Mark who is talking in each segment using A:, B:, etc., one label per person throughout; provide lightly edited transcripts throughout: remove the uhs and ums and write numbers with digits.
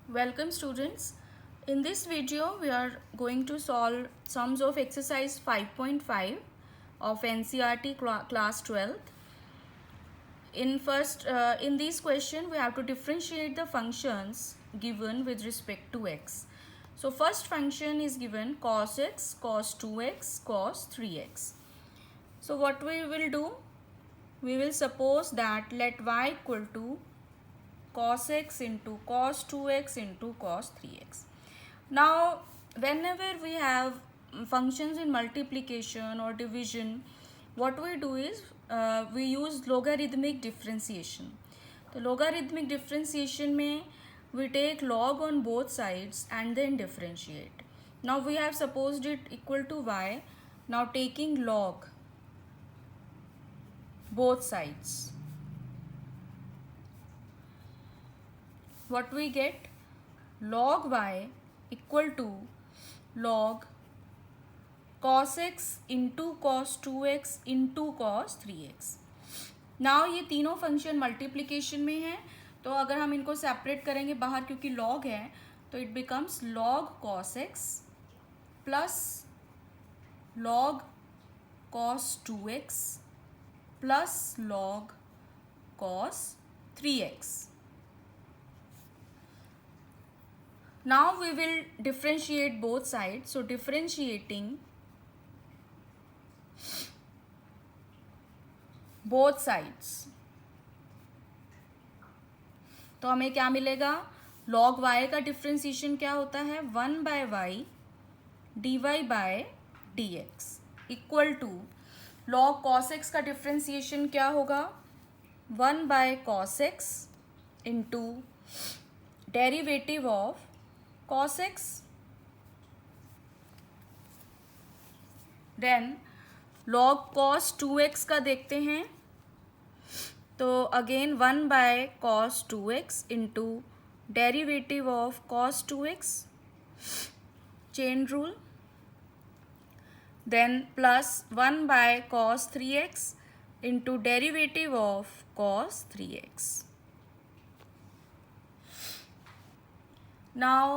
A: Welcome students. In this video we are going to solve sums of exercise 5.5 of NCERT class 12th. In this question we have to differentiate the functions given with respect to x. So first function is given cos x, cos 2x, cos 3x. So what we will do? We will suppose that let y equal to cos x into cos 2x into cos 3x. Now, whenever we have functions in multiplication or division, what we do is we use logarithmic differentiation. तो logarithmic differentiation में we take log on both sides and then differentiate. Now we have supposed it equal to y. Now taking log both sides, what we get? Log y equal to log cos x into cos 2x into cos 3x. Now ये तीनों function multiplication में है, तो अगर हम इनको separate करेंगे बाहर क्योंकि लॉग है, तो it becomes log cos x plus log cos 2x plus log cos 3x. Now we will differentiate both sides. So differentiating both sides, तो हमें क्या मिलेगा? log y का डिफ्रेंशिएशन क्या होता है? 1/y dy by dx equal to log cos x का differentiation क्या होगा? 1/cos x into derivative of cos x, then log cos 2x का देखते हैं, तो again 1/cos 2x into derivative of cos 2x, chain rule, then plus 1/cos 3x into derivative of cos 3x. Now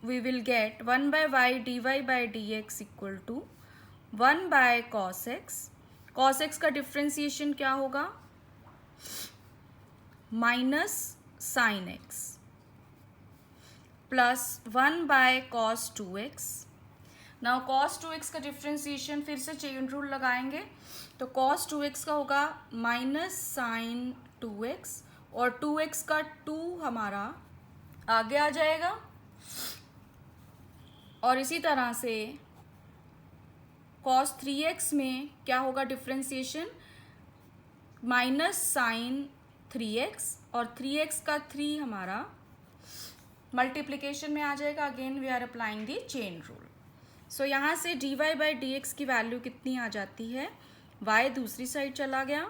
A: we will get 1/y dy by dx equal to 1/cos x. cos x का differentiation क्या होगा? Minus sine x plus 1/cos 2x. Now cos 2x का differentiation फिर से chain rule लगाएंगे, तो cos 2x का होगा माइनस साइन 2x और 2x का 2 हमारा आगे आ जाएगा, और इसी तरह से cos 3x में क्या होगा डिफ्रेंशिएशन? माइनस साइन 3x और 3x का 3 हमारा मल्टीप्लिकेशन में आ जाएगा. Again we are applying the chain rule. So यहाँ से dy बाई dx की वैल्यू कितनी आ जाती है? y दूसरी साइड चला गया,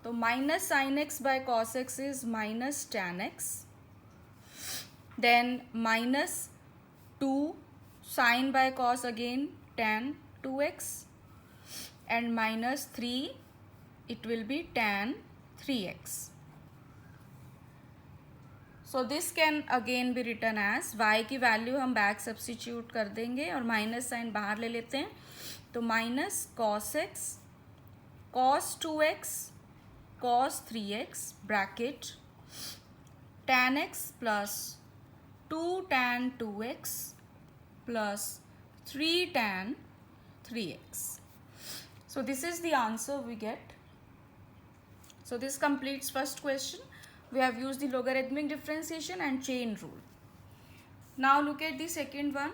A: तो minus sine x by cos X is minus tan x, then minus 2 sin by cos again tan 2x and minus 3 it will be tan 3x. So this can again be written as y की value हम back substitute कर देंगे और minus sign बाहर ले लेते हैं, तो minus cos x cos 2x cos 3x bracket tan x plus 2 tan 2x plus 3 tan 3x. So this is the answer we get. So this completes first question. We have used the logarithmic differentiation and chain rule. Now look at the second one.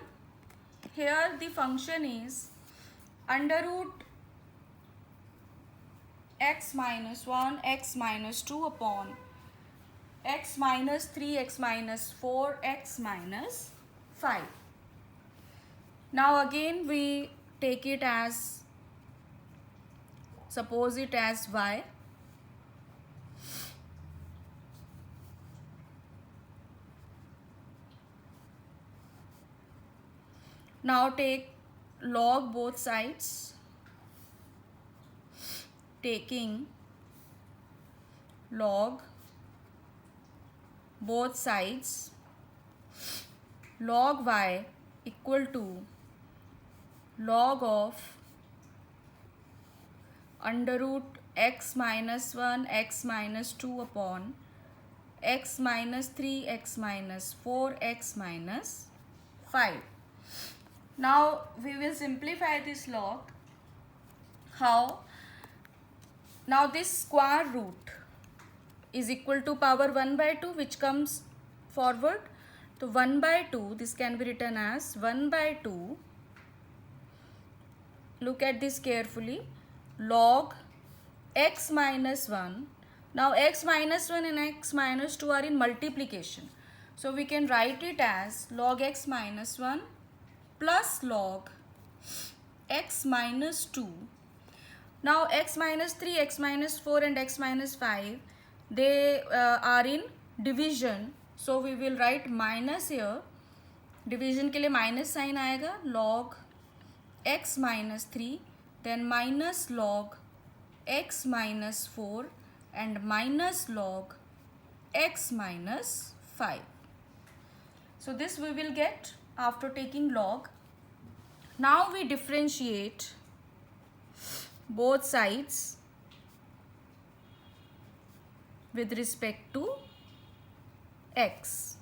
A: Here the function is under root x minus 1 x minus 2 upon x minus 3 x minus 4 x minus 5. Now again we take it as, suppose it as y. Now take log both sides, taking log both sides log y equal to log of under root x minus 1 x minus 2 upon x minus 3 x minus 4 x minus 5. Now we will simplify this log. How? Now this square root is equal to power 1 by 2, which comes forward. So 1 by 2, this can be written as 1 by 2. Look at this carefully. Log x minus 1. Now x minus 1 and x minus 2 are in multiplication. So we can write it as log x minus 1 plus log x minus 2. Now x minus 3, x minus 4 and x minus 5, they are in division. So we will write minus here. Division के लिए minus sign आएगा. Log x minus 3, then minus log x minus 4 and minus log x minus 5. So this we will get after taking log. Now we differentiate both sides with respect to x.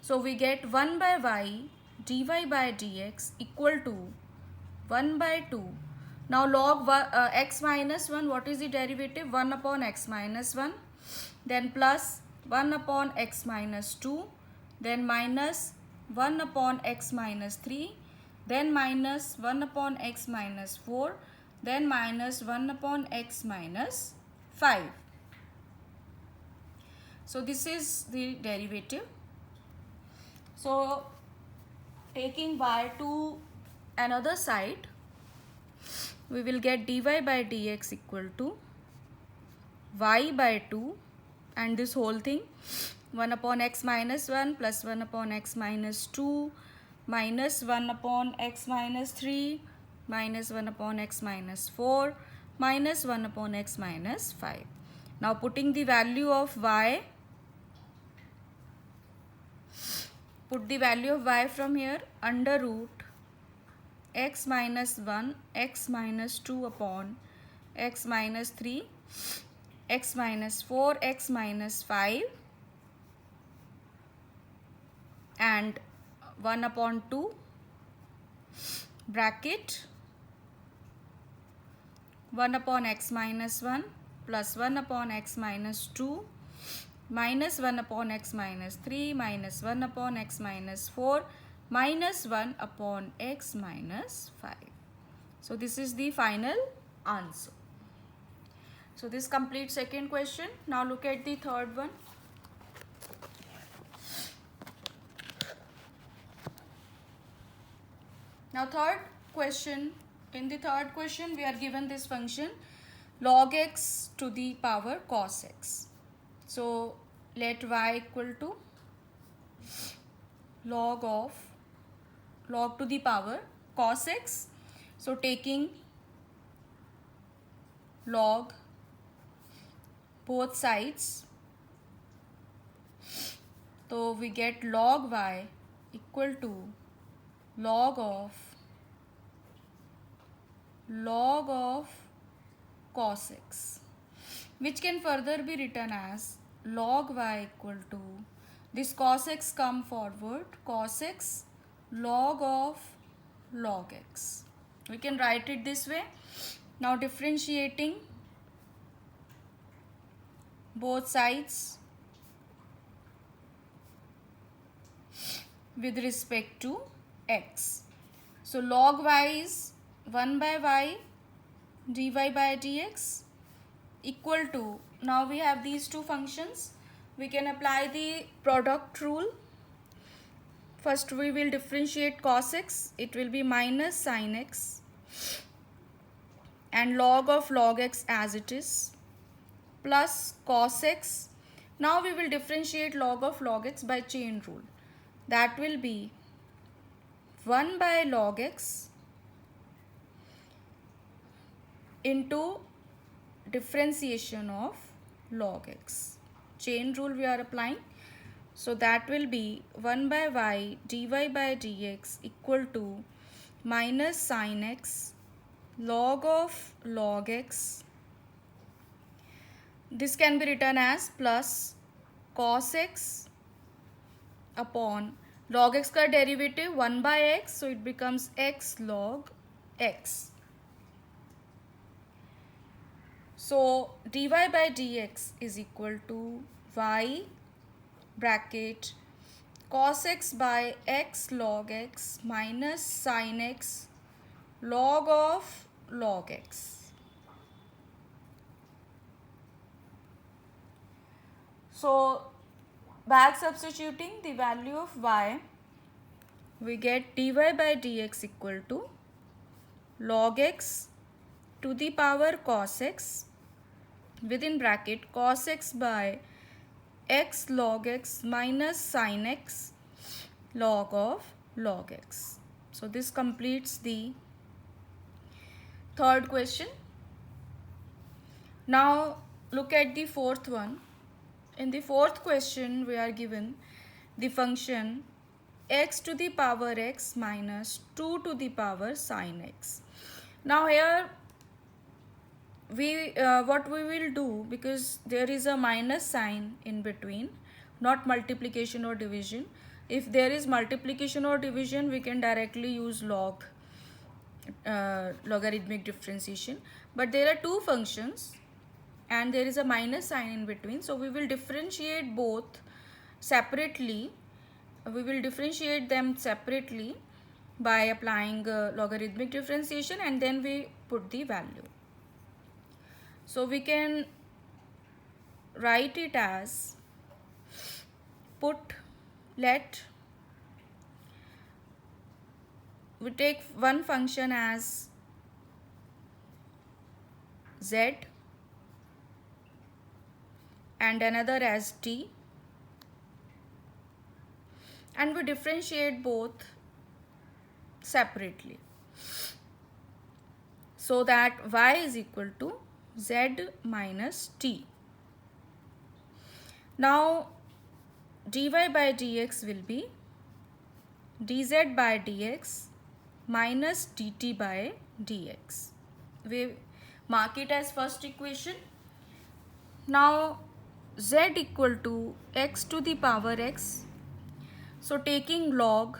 A: So we get 1 by y dy by dx equal to 1 by 2. Now log x minus 1, what is the derivative? 1 upon x minus 1, then plus 1 upon x minus 2, then minus 1 upon x minus 3, then minus 1 upon x minus 4, then minus 1 upon x minus 5. So this is the derivative. So taking y to another side, we will get dy by dx equal to y by 2, and this whole thing 1 upon x minus 1 plus 1 upon x minus 2 minus 1 upon x minus 3 minus 1 upon x minus 4 minus 1 upon x minus 5. Now putting the value of y, put the value of y from here, under root x minus 1 x minus 2 upon x minus 3 x minus 4 x minus 5 and 1 upon 2 bracket 1 upon x minus 1 plus 1 upon x minus 2 minus 1 upon x minus 3 minus 1 upon x minus 4 minus 1 upon x minus 5. So this is the final answer. So this completes second question. Now look at the third one. Now third question, in the third question we are given this function log x to the power cos x. So let y equal to log to the power cos x. So taking log both sides, so we get log y equal to log of cos x, which can further be written as log y equal to, this cos x come forward, cos x log of log x. We can write it this way. Now differentiating both sides with respect to x. So log y is 1 by y dy by dx equal to, now we have these two functions, we can apply the product rule. First we will differentiate cos x, it will be minus sin x and log of log x as it is plus cos x. Now we will differentiate log of log x by chain rule. That will be 1 by log x into differentiation of log x. Chain rule we are applying. So that will be 1 by y dy by dx equal to minus sin x log of log x. This can be written as plus cos x upon log x का derivative 1 by x, so it becomes x log x. So dy by dx is equal to y bracket cos x by x log x minus sin x log of log x. So back substituting the value of y, we get dy by dx equal to log x to the power cos x within bracket cos x by x log x minus sin x log of log x. So this completes the third question. Now look at the fourth one. In the fourth question, we are given the function x to the power x minus 2 to the power sin x. Now here what we will do, because there is a minus sign in between, not multiplication or division. If there is multiplication or division, we can directly use logarithmic differentiation. But there are two functions and there is a minus sign in between, so we will differentiate both separately. We will differentiate them separately by applying logarithmic differentiation, and then we put the value. So we can write it as we take one function as z and another as t, and we differentiate both separately, so that y is equal to z minus t. Now dy by dx will be dz by dx minus dt by dx. We mark it as first equation. Now z equal to x to the power x. So taking log,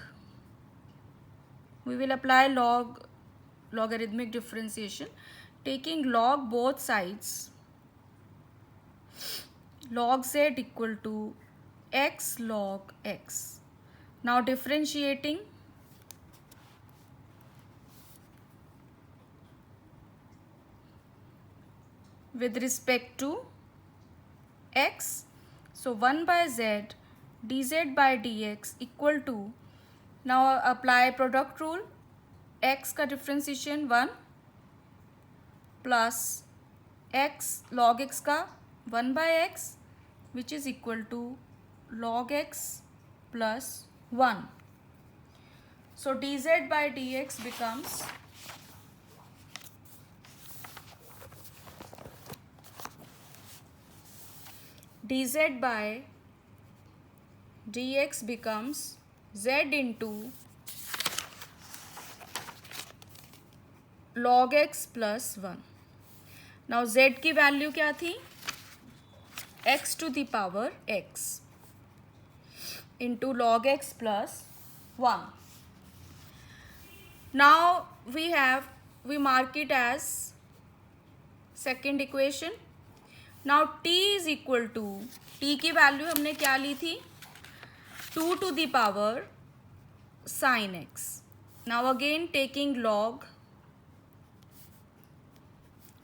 A: we will apply logarithmic differentiation. Taking log both sides, log z equal to x log x. Now differentiating, with respect to x, so 1 by z dz by dx equal to, now apply product rule, x का differentiation 1 plus x log x का 1 by x, which is equal to log x plus 1. So dz by dx becomes dz by dx becomes z into log x plus 1. Now z की value क्या थी? x to the power x into log x plus 1. Now we mark it as second equation. Now t is equal to, t की value हमने क्या ली थी? 2 to the power sin x. Now again taking log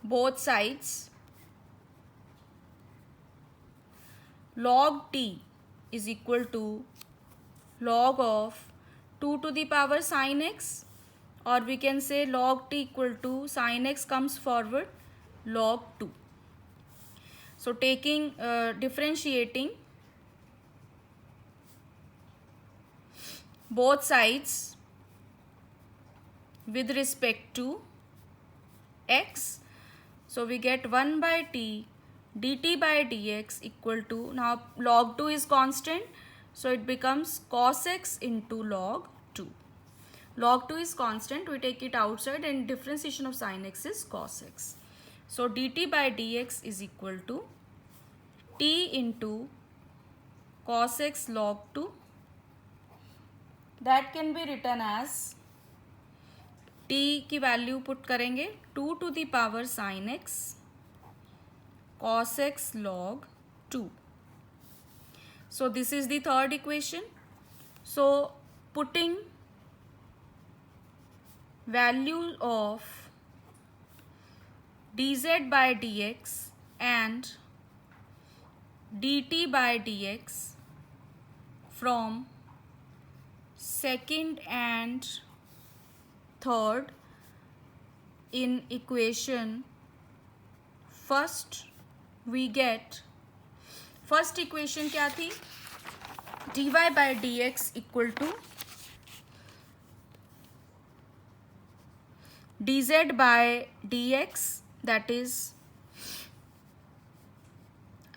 A: both sides, log t is equal to log of 2 to the power sin x, or we can say log t equal to sin x comes forward log 2. So taking differentiating both sides with respect to x, so we get 1 by t dt by dx equal to, now log 2 is constant, So it becomes cos x into log 2. Log 2 is constant, we take it outside, and differentiation of sin x is cos x. So dt by dx is equal to t into cos x log 2. That can be written as t की value put करेंगे 2 to the power sin x cos x log 2. So this is the third equation. So putting value of dz by dx and dt by dx from second and third in equation first, we get first equation क्या थी, dy by dx equal to dz by dx, that is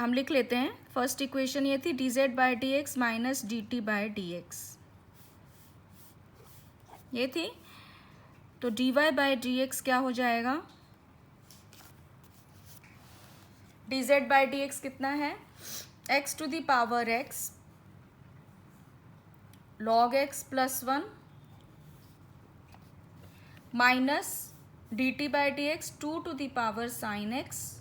A: हम लिख लेते हैं, first equation ये थी dz by dx minus dt by dx, ये थी. तो dy by dx क्या हो जाएगा, dz by dx कितना है, x to the power x log x plus 1 minus dt by dx 2 to the power sin x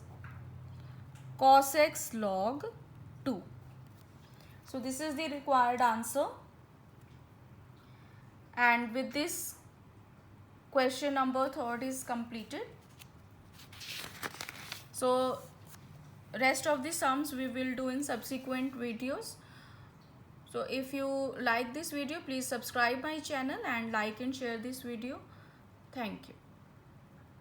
A: cos x log 2. So this is the required answer, and with this question number 3 is completed. So rest of the sums we will do in subsequent videos. So if you like this video, please subscribe my channel and like and share this video. Thank you.